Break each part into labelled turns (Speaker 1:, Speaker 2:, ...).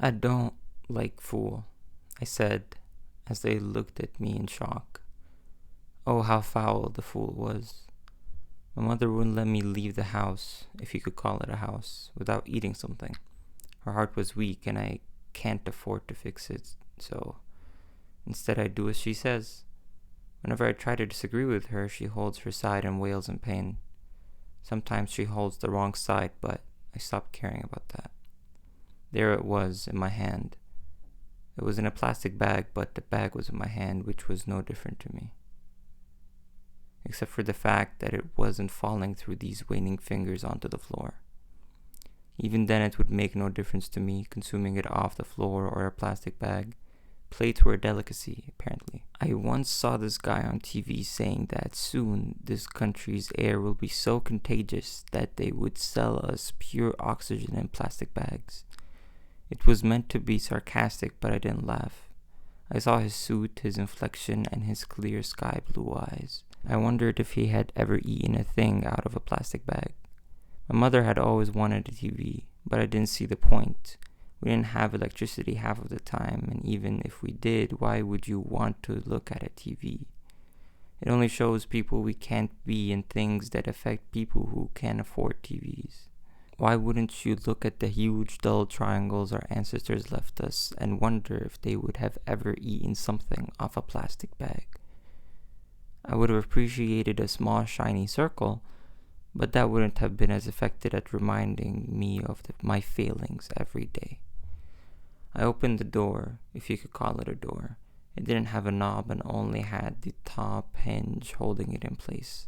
Speaker 1: I don't like fool, I said as they looked at me in shock. Oh, how foul the fool was. My mother wouldn't let me leave the house, if you could call it a house, without eating something. Her heart was weak and I can't afford to fix it, so instead I do as she says. Whenever I try to disagree with her, she holds her side and wails in pain. Sometimes she holds the wrong side, but I stopped caring about that. There it was in my hand. It was in a plastic bag, but the bag was in my hand, which was no different to me. Except for the fact that it wasn't falling through these waning fingers onto the floor. Even then it would make no difference to me, consuming it off the floor or a plastic bag. Plates were a delicacy, apparently. I once saw this guy on TV saying that soon this country's air will be so contagious that they would sell us pure oxygen in plastic bags. It was meant to be sarcastic, but I didn't laugh. I saw his suit, his inflection, and his clear sky blue eyes. I wondered if he had ever eaten a thing out of a plastic bag. My mother had always wanted a TV, but I didn't see the point. We didn't have electricity half of the time, and even if we did, why would you want to look at a TV? It only shows people we can't be and things that affect people who can't afford TVs. Why wouldn't you look at the huge dull triangles our ancestors left us and wonder if they would have ever eaten something off a plastic bag? I would have appreciated a small shiny circle, but that wouldn't have been as effective at reminding me of my failings every day. I opened the door, if you could call it a door. It didn't have a knob and only had the top hinge holding it in place.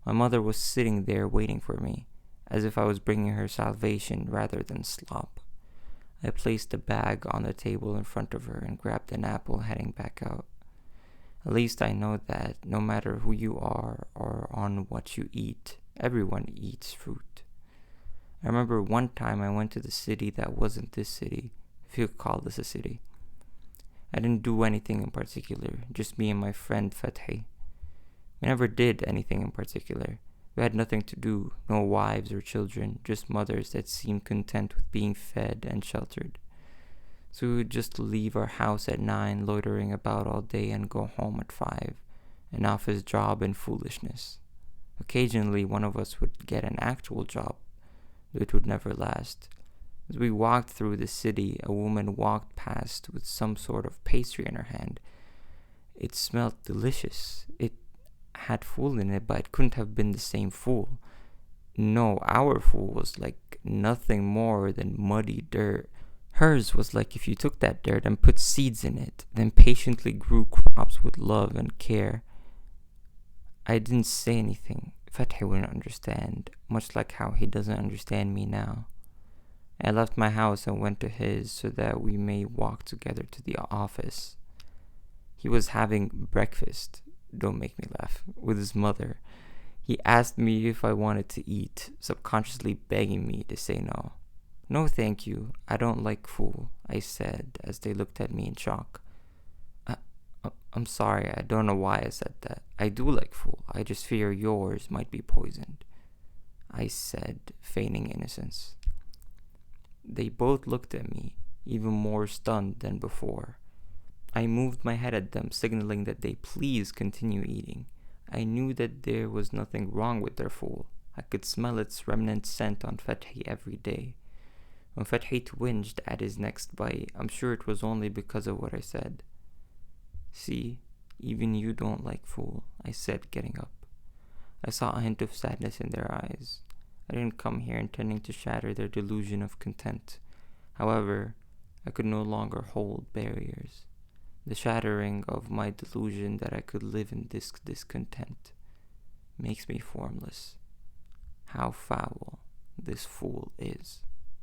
Speaker 1: My mother was sitting there waiting for me, as if I was bringing her salvation rather than slop. I placed the bag on the table in front of her and grabbed an apple, heading back out. At least I know that no matter who you are or on what you eat, everyone eats fruit. I remember one time I went to the city that wasn't this city, if you could call this a city. I didn't do anything in particular, just me and my friend Fathi. We never did anything in particular. We had nothing to do, no wives or children, just mothers that seemed content with being fed and sheltered. So we would just leave our house at 9, loitering about all day, and go home at 5, an office job and foolishness. Occasionally one of us would get an actual job, though it would never last. As we walked through the city, a woman walked past with some sort of pastry in her hand. It smelled delicious. It had fool in it, but it couldn't have been the same fool. No, our fool was like nothing more than muddy dirt. Hers was like if you took that dirt and put seeds in it, then patiently grew crops with love and care. I didn't say anything. Fatih wouldn't understand, much like how he doesn't understand me now. I left my house and went to his so that we may walk together to the office. He was having breakfast, don't make me laugh, with his mother. He asked me if I wanted to eat, subconsciously begging me to say no. No, thank you. I don't like fool, I said as they looked at me in shock. I'm sorry, I don't know why I said that. I do like fool. I just fear yours might be poisoned, I said, feigning innocence. They both looked at me, even more stunned than before. I moved my head at them, signaling that they please continue eating. I knew that there was nothing wrong with their fool. I could smell its remnant scent on Fethi every day. When Fethi twinged at his next bite, I'm sure it was only because of what I said. See, even you don't like fool, I said, getting up. I saw a hint of sadness in their eyes. I didn't come here intending to shatter their delusion of content. However, I could no longer hold barriers. The shattering of my delusion that I could live in this discontent makes me formless. How foul this fool is.